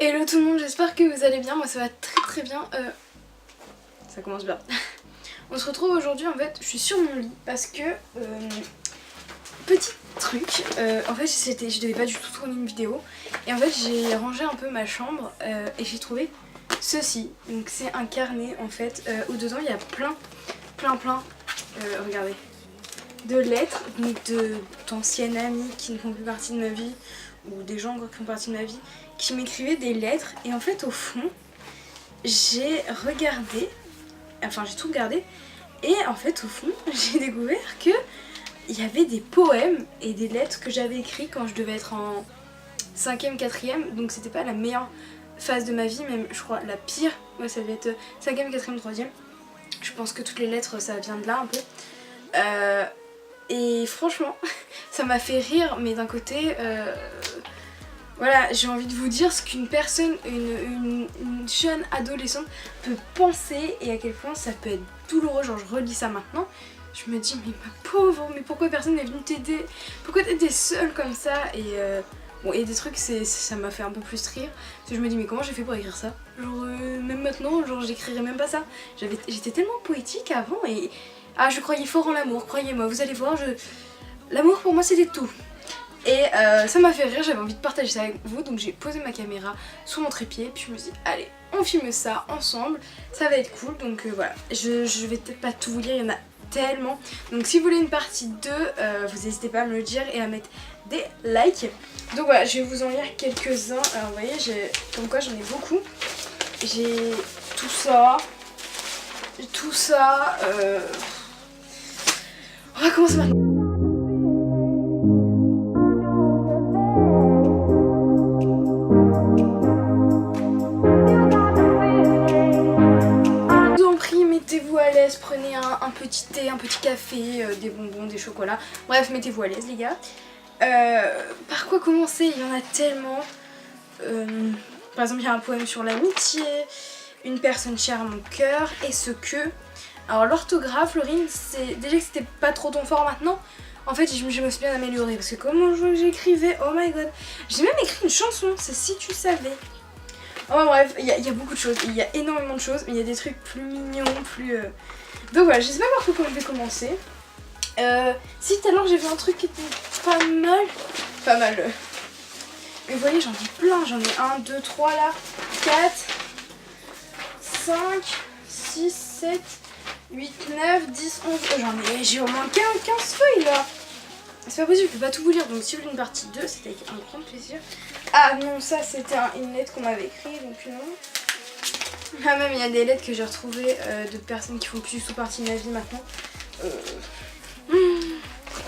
Hello tout le monde, j'espère que vous allez bien, moi ça va très bien, ça commence bien. On se retrouve aujourd'hui, en fait je suis sur mon lit parce que, petit truc, en fait je devais pas du tout tourner une vidéo et en fait j'ai rangé un peu ma chambre et j'ai trouvé ceci. Donc c'est un carnet en fait où dedans il y a plein, regardez, de lettres, donc d'anciennes amies qui ne font plus partie de ma vie ou des gens qui font partie de ma vie qui m'écrivaient des lettres. Et en fait au fond j'ai regardé, enfin j'ai tout regardé et en fait au fond j'ai découvert que il y avait des poèmes et des lettres que j'avais écrits quand je devais être en 5ème, 4ème, donc c'était pas la meilleure phase de ma vie, même je crois la pire, ouais ça devait être 5ème, 4ème, 3ème. Je pense que toutes les lettres ça vient de là un peu. Et franchement ça m'a fait rire, mais d'un côté voilà, j'ai envie de vous dire ce qu'une personne, une jeune adolescente peut penser et à quel point ça peut être douloureux. Genre je relis ça maintenant, je me dis mais ma pauvre, mais pourquoi personne n'est venu t'aider? Pourquoi t'étais seule comme ça? Et bon, et des trucs ça m'a fait un peu plus rire. Parce que je me dis mais comment j'ai fait pour écrire ça? Genre même maintenant, genre j'écrirais même pas ça. J'étais tellement poétique avant et... Ah, je croyais fort en l'amour, croyez-moi, vous allez voir, l'amour pour moi c'était tout. Et ça m'a fait rire, j'avais envie de partager ça avec vous, donc j'ai posé ma caméra sous mon trépied, puis je me suis dit allez, on filme ça ensemble, ça va être cool, donc voilà. Je vais peut-être pas tout vous lire, il y en a tellement. Donc si vous voulez une partie 2, vous n'hésitez pas à me le dire et à mettre des likes. Donc voilà, je vais vous en lire quelques-uns. Alors vous voyez, comme quoi j'en ai beaucoup. J'ai tout ça. On va commencer maintenant. Mettez-vous à l'aise, prenez un petit thé, un petit café, des bonbons, des chocolats. Bref, mettez-vous à l'aise les gars. Par quoi commencer? Il y en a tellement. Par exemple, il y a un poème sur l'amitié, une personne chère à mon cœur, et ce que... Alors l'orthographe, Laurine, c'est déjà que c'était pas trop ton fort maintenant. En fait, je me suis bien améliorée parce que comment j'écrivais, oh my god. J'ai même écrit une chanson, c'est Si tu savais. Oh bref, il y a beaucoup de choses, il y a énormément de choses, mais il y a des trucs plus mignons, plus... Donc voilà, je sais pas par quoi je vais commencer. Si tout à l'heure j'ai vu un truc qui était pas mal. Mais vous voyez, j'en ai plein, j'en ai 1, 2, 3 là, 4, 5, 6, 7, 8, 9, 10, 11, j'ai au moins 15 feuilles là. C'est pas possible, je peux pas tout vous lire, donc si vous voulez une partie 2, c'était avec un grand plaisir. Ah non, ça c'était une lettre qu'on m'avait écrite, donc non. Ah même il y a des lettres que j'ai retrouvées de personnes qui font plus du tout partie de ma vie maintenant.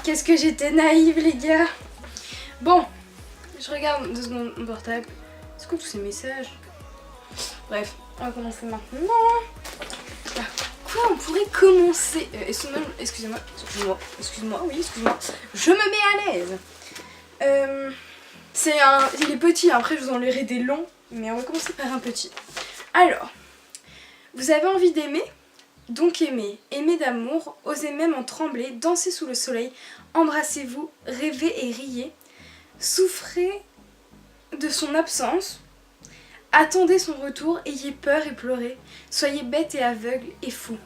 Qu'est-ce que j'étais naïve les gars. Bon, je regarde 2 secondes mon portable. C'est quoi tous ces messages? Bref, on va commencer maintenant. Par quoi on pourrait commencer? Excusez-moi, je me mets à l'aise. Il est petit, après je vous en lirai des longs, mais on va commencer par un petit. Alors, vous avez envie d'aimer? Donc aimez, aimez d'amour, osez même en trembler, dansez sous le soleil, embrassez-vous, rêvez et riez, souffrez de son absence, attendez son retour, ayez peur et pleurez, soyez bêtes et aveugles et fous,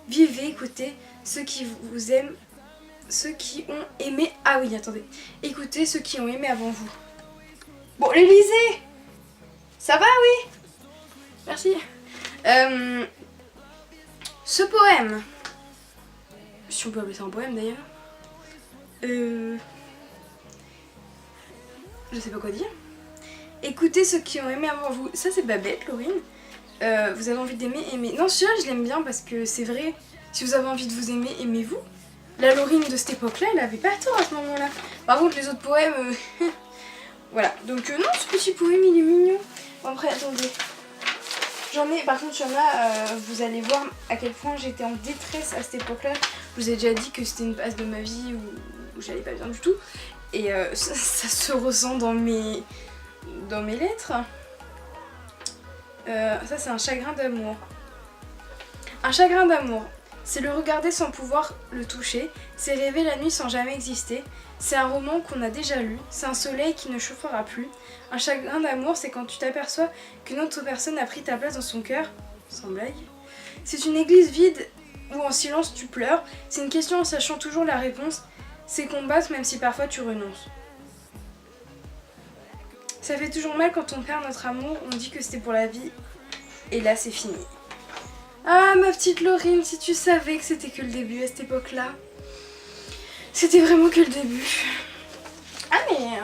vivez, écoutez ceux qui vous aiment, ceux qui ont aimé, ah oui attendez, écoutez ceux qui ont aimé avant vous. Bon, l'Elysée, ça va, oui? Merci. Ce poème, si on peut appeler ça un poème d'ailleurs, je sais pas quoi dire. Écoutez ceux qui ont aimé avant vous. Ça c'est pas bête, Laurine. Vous avez envie d'aimer, aimez. Non, celui-là je l'aime bien parce que c'est vrai. Si vous avez envie de vous aimer, aimez-vous. La Laurine de cette époque-là, elle avait pas tort à ce moment-là. Par contre, les autres poèmes... Voilà, donc non, ce petit poème il est mignon. Bon après attendez, par contre il y en a, vous allez voir à quel point j'étais en détresse à cette époque là. Je vous ai déjà dit que c'était une phase de ma vie où j'allais pas bien du tout. Et ça se ressent dans mes lettres. Ça c'est un chagrin d'amour. Un chagrin d'amour, C'est le regarder sans pouvoir le toucher, c'est rêver la nuit sans jamais exister, c'est un roman qu'on a déjà lu, c'est un soleil qui ne chauffera plus. Un chagrin d'amour, c'est quand tu t'aperçois qu'une autre personne a pris ta place dans son cœur, sans blague. C'est une église vide où en silence tu pleures, c'est une question en sachant toujours la réponse, c'est combattre même si parfois tu renonces. Ça fait toujours mal quand on perd notre amour, on dit que c'était pour la vie, et là c'est fini. Ah ma petite Laurine, si tu savais que c'était que le début à cette époque-là. C'était vraiment que le début. Ah mais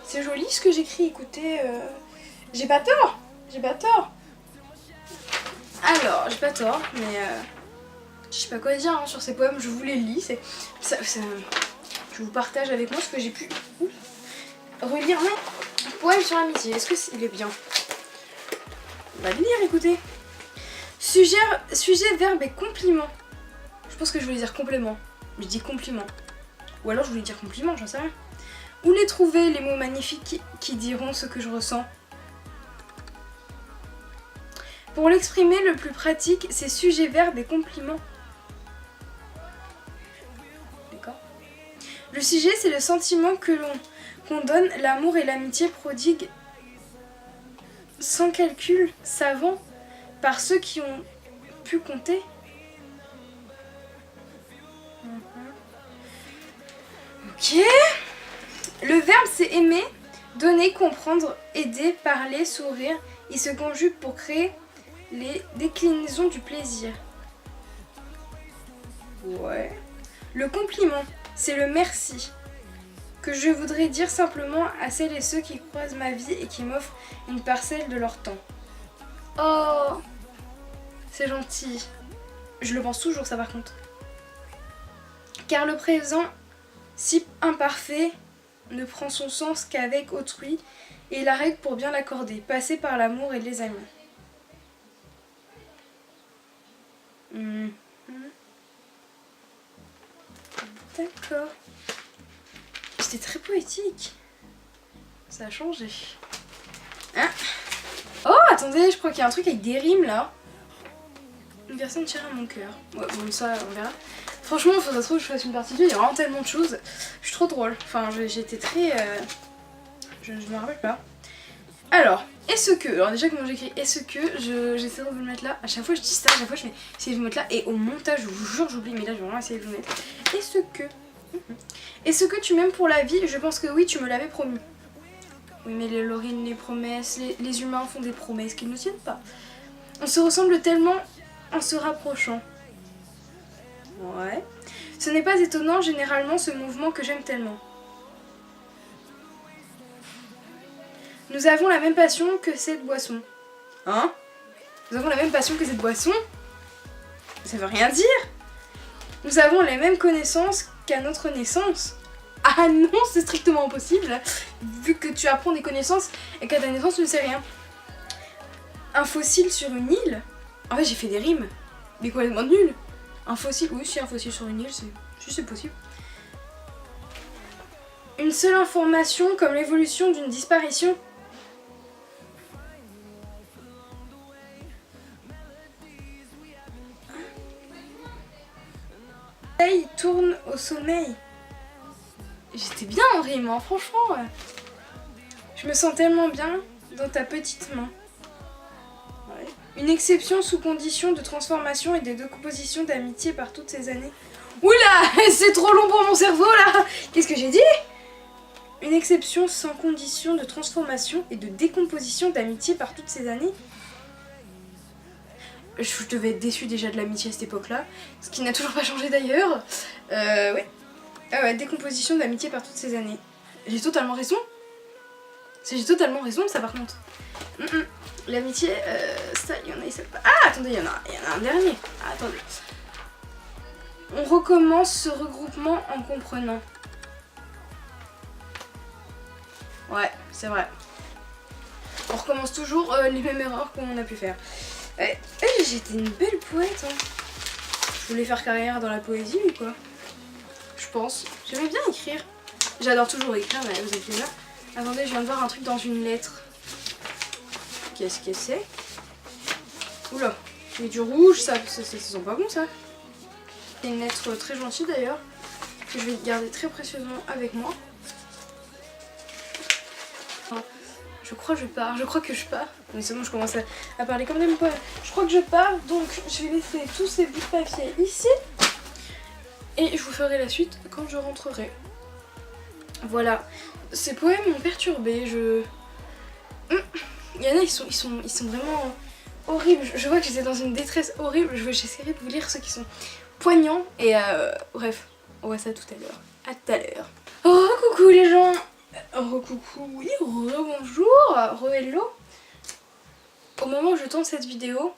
c'est joli ce que j'écris, écoutez, j'ai pas tort, j'ai pas tort. Alors, j'ai pas tort, mais je sais pas quoi dire hein, sur ces poèmes, je vous les lis, je vous partage avec moi ce que j'ai pu relire. Mais poème sur l'amitié, est-ce que il est bien? On va le lire, écoutez. Sujet, verbe et compliment. Je pense que je voulais dire complément. Je dis compliment. Ou alors je voulais dire compliment, j'en sais rien. Où les trouver, les mots magnifiques qui diront ce que je ressens? Pour l'exprimer, le plus pratique, c'est sujet, verbe et complément. D'accord. Le sujet, c'est le sentiment qu'on donne, l'amour et l'amitié prodigue sans calcul, savant, par ceux qui ont pu compter. Ok. Le verbe, c'est aimer, donner, comprendre, aider, parler, sourire. Il se conjugue pour créer les déclinaisons du plaisir. Ouais. Le compliment, c'est le merci, que je voudrais dire simplement à celles et ceux qui croisent ma vie et qui m'offrent une parcelle de leur temps. Oh, c'est gentil. Je le pense toujours ça par contre. Car le présent, si imparfait, ne prend son sens qu'avec autrui, et la règle pour bien l'accorder, passer par l'amour et les amis. D'accord. C'était très poétique. Ça a changé. Hein? Oh, attendez, je crois qu'il y a un truc avec des rimes là. Une personne chère à mon cœur. Ouais, bon, ça, on verra. Franchement, il faudrait trop que je fasse une partie 2. Il y a vraiment tellement de choses. Je suis trop drôle. Enfin, j'étais très. Je me rappelle pas. Alors, est-ce que. Alors, déjà, comment j'écris est-ce que j'essaie de vous le mettre là. À chaque fois, je dis ça. À chaque fois, je fais essayer de vous mettre là. Et au montage, je vous jure, j'oublie. Mais là, je vais vraiment essayer de vous mettre. Est-ce que. Est-ce que tu m'aimes pour la vie? Je pense que oui, tu me l'avais promis. Oui, mais les Laurine, les promesses, les humains font des promesses qu'ils ne tiennent pas. On se ressemble tellement en se rapprochant. Ouais. Ce n'est pas étonnant, généralement, ce mouvement que j'aime tellement. Nous avons la même passion que cette boisson. Hein? Nous avons la même passion que cette boisson? Ça veut rien dire. Nous avons les mêmes connaissances qu'à notre naissance. Ah non, c'est strictement impossible, vu que tu apprends des connaissances et qu'à ta naissance tu ne sais rien. Un fossile sur une île? En fait j'ai fait des rimes, mais complètement nul. Un fossile, oui si un fossile sur une île, c'est possible. Une seule information comme l'évolution d'une disparition. Le soleil tourne au sommeil. J'étais bien en rime, hein, franchement. Ouais. Je me sens tellement bien dans ta petite main. Ouais. Une exception sous condition de transformation et de décomposition d'amitié par toutes ces années. Oula, c'est trop long pour mon cerveau là. Qu'est-ce que j'ai dit? Une exception sans condition de transformation et de décomposition d'amitié par toutes ces années. Je devais être déçue déjà de l'amitié à cette époque-là, ce qui n'a toujours pas changé d'ailleurs. Ouais. Ah ouais, décomposition d'amitié par toutes ces années. J'ai totalement raison. J'ai totalement raison, ça par contre. L'amitié, ça, il y en a, ça... Ah, attendez, il y en a un dernier. Ah, attendez. On recommence ce regroupement en comprenant. Ouais, c'est vrai. On recommence toujours les mêmes erreurs qu'on a pu faire. Ouais. J'étais une belle poète. Hein. Je voulais faire carrière dans la poésie ou quoi? Je pense. J'aimais bien écrire. J'adore toujours écrire, mais vous êtes là. Attendez, je viens de voir un truc dans une lettre. Qu'est-ce que c'est? Oula, il y a du rouge, ça sent pas bon ça. C'est une lettre très gentille d'ailleurs, que je vais garder très précieusement avec moi. Enfin, je crois que je pars. Mais c'est bon, je commence à parler comme des poèmes. Je crois que je pars, donc je vais laisser tous ces bouts de papier ici. Et je vous ferai la suite quand je rentrerai. Voilà, ces poèmes m'ont perturbée. Il y en a, ils sont vraiment horribles. Je vois que j'étais dans une détresse horrible. J'essaierai de vous lire ceux qui sont poignants. Et bref, on voit ça tout à l'heure. À tout à l'heure. Oh, coucou les gens. Coucou, oui, bonjour, hello. Au moment où je tourne cette vidéo,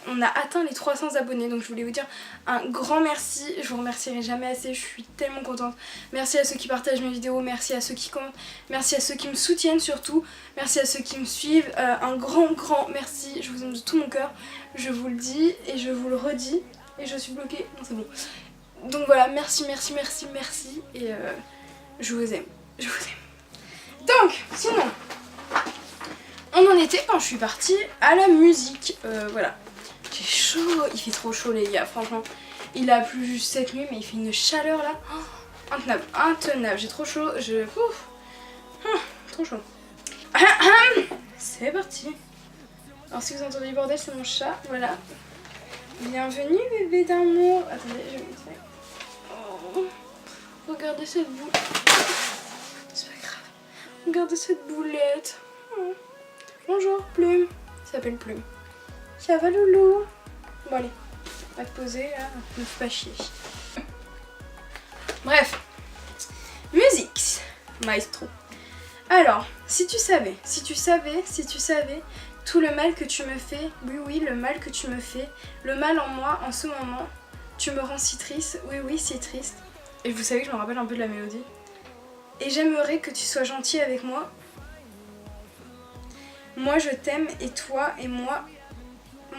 on a atteint les 300 abonnés, donc je voulais vous dire un grand merci. Je vous remercierai jamais assez, je suis tellement contente. Merci à ceux qui partagent mes vidéos, merci à ceux qui commentent, merci à ceux qui me soutiennent surtout, merci à ceux qui me suivent, un grand merci, je vous aime de tout mon cœur, je vous le dis et je vous le redis. Et je suis bloquée, non c'est bon. Donc voilà, merci et je vous aime, je vous aime. Donc, sinon, on en était quand je suis partie à la musique, voilà. J'ai chaud, il fait trop chaud les gars, franchement. Il a plu juste cette nuit mais il fait une chaleur là. Oh, intenable, j'ai trop chaud, trop chaud. C'est parti. Alors si vous entendez du bordel, c'est mon chat, voilà. Bienvenue bébé d'amour. Attendez, je vais mettre ça. Oh, regardez cette boule. C'est pas grave. Regardez cette boulette. Oh. Bonjour Plume. Il s'appelle Plume. Ça va loulou? Bon allez, on va te poser là, ne fais pas chier. Bref, musique, maestro. Alors, si tu savais tout le mal que tu me fais, oui, le mal que tu me fais, le mal en moi en ce moment, tu me rends si triste, oui, si triste. Et vous savez que je me rappelle un peu de la mélodie. Et j'aimerais que tu sois gentil avec moi. Moi je t'aime et toi et moi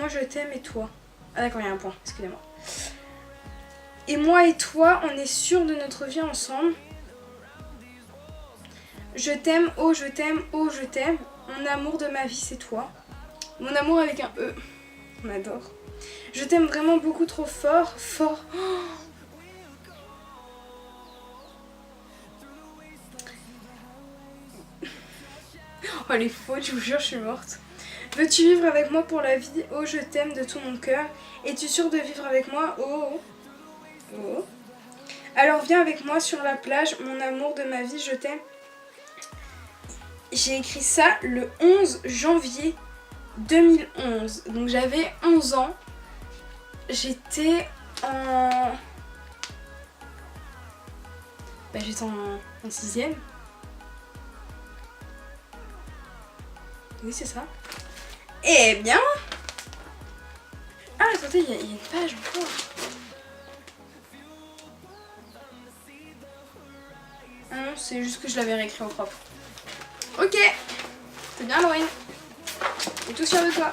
je t'aime et toi. Ah d'accord, il y a un point, excusez-moi. Et moi et toi, on est sûrs de notre vie ensemble. Je t'aime, oh je t'aime, oh je t'aime. Mon amour de ma vie, c'est toi. Mon amour avec un E. On adore. Je t'aime vraiment beaucoup trop fort. Oh les fautes, je vous jure, je suis morte. Veux-tu vivre avec moi pour la vie? Oh, je t'aime de tout mon cœur. Es-tu sûre de vivre avec moi? Oh. Alors viens avec moi sur la plage, mon amour de ma vie, je t'aime. J'ai écrit ça le 11 janvier 2011. Donc j'avais 11 ans. J'étais en... j'étais en 6ème. Oui, c'est ça. Eh bien... Ah, attendez, il y a une page encore. Ah non, c'est juste que je l'avais réécrit au propre. Ok. C'est bien, Lorraine. Et tout sûr de toi.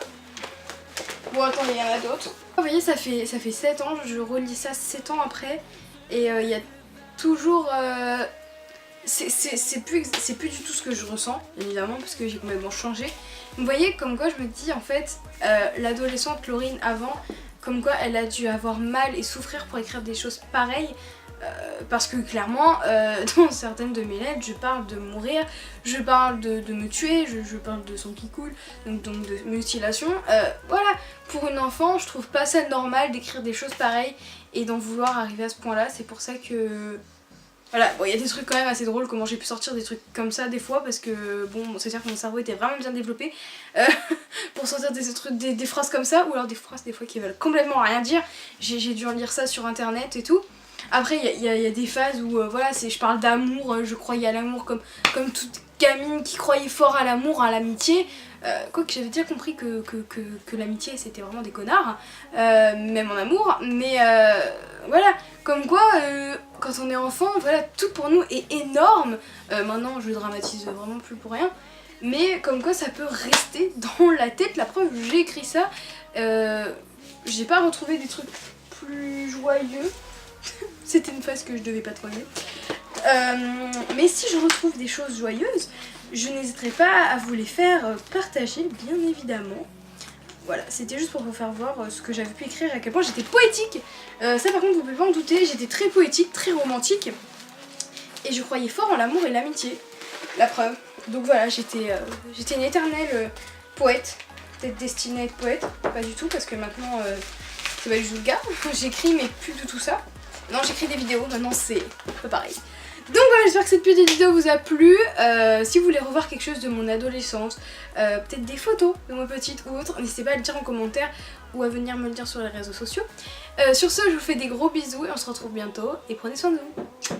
Bon, attendez, il y en a d'autres. Vous voyez, ça fait 7 ans. Je relis ça 7 ans après. Et il y a toujours... c'est plus du tout ce que je ressens, évidemment, parce que j'ai complètement changé. Vous voyez, comme quoi je me dis, en fait, l'adolescente Laurine avant, comme quoi elle a dû avoir mal et souffrir pour écrire des choses pareilles. Parce que clairement, dans certaines de mes lettres, je parle de mourir, je parle de me tuer, je parle de sang qui coule, donc de mutilation. Voilà, pour une enfant, je trouve pas ça normal d'écrire des choses pareilles et d'en vouloir arriver à ce point-là. C'est pour ça que... Voilà, bon, il y a des trucs quand même assez drôles, comment j'ai pu sortir des trucs comme ça des fois, parce que bon, c'est-à-dire que mon cerveau était vraiment bien développé pour sortir des trucs, des phrases comme ça, ou alors des phrases des fois qui veulent complètement rien dire. J'ai dû en lire ça sur internet et tout. Après, il y a des phases où voilà, je parle d'amour, je croyais à l'amour comme toute gamine qui croyait fort à l'amour, à l'amitié. Quoique j'avais déjà compris que l'amitié c'était vraiment des connards, même en amour, mais voilà, comme quoi quand on est enfant, voilà, tout pour nous est énorme. Maintenant je dramatise vraiment plus pour rien, mais comme quoi ça peut rester dans la tête. La preuve, j'ai écrit ça, j'ai pas retrouvé des trucs plus joyeux. C'était une phase que je devais pas trop aimer. Mais si je retrouve des choses joyeuses, je n'hésiterai pas à vous les faire partager, bien évidemment. voilà, c'était juste pour vous faire voir ce que j'avais pu écrire, à quel point j'étais poétique. Ça par contre vous pouvez pas en douter, j'étais très poétique, très romantique. Et je croyais fort en l'amour et l'amitié, la preuve. Donc voilà, j'étais une éternelle poète, peut-être destinée à être poète, pas du tout parce que maintenant c'est pas du tout le cas. J'écris mais plus du tout ça. Non, j'écris des vidéos, maintenant c'est pas pareil. Donc voilà, j'espère que cette petite vidéo vous a plu. Si vous voulez revoir quelque chose de mon adolescence, peut-être des photos de moi petite ou autre, n'hésitez pas à le dire en commentaire ou à venir me le dire sur les réseaux sociaux. Sur ce, je vous fais des gros bisous et on se retrouve bientôt et prenez soin de vous.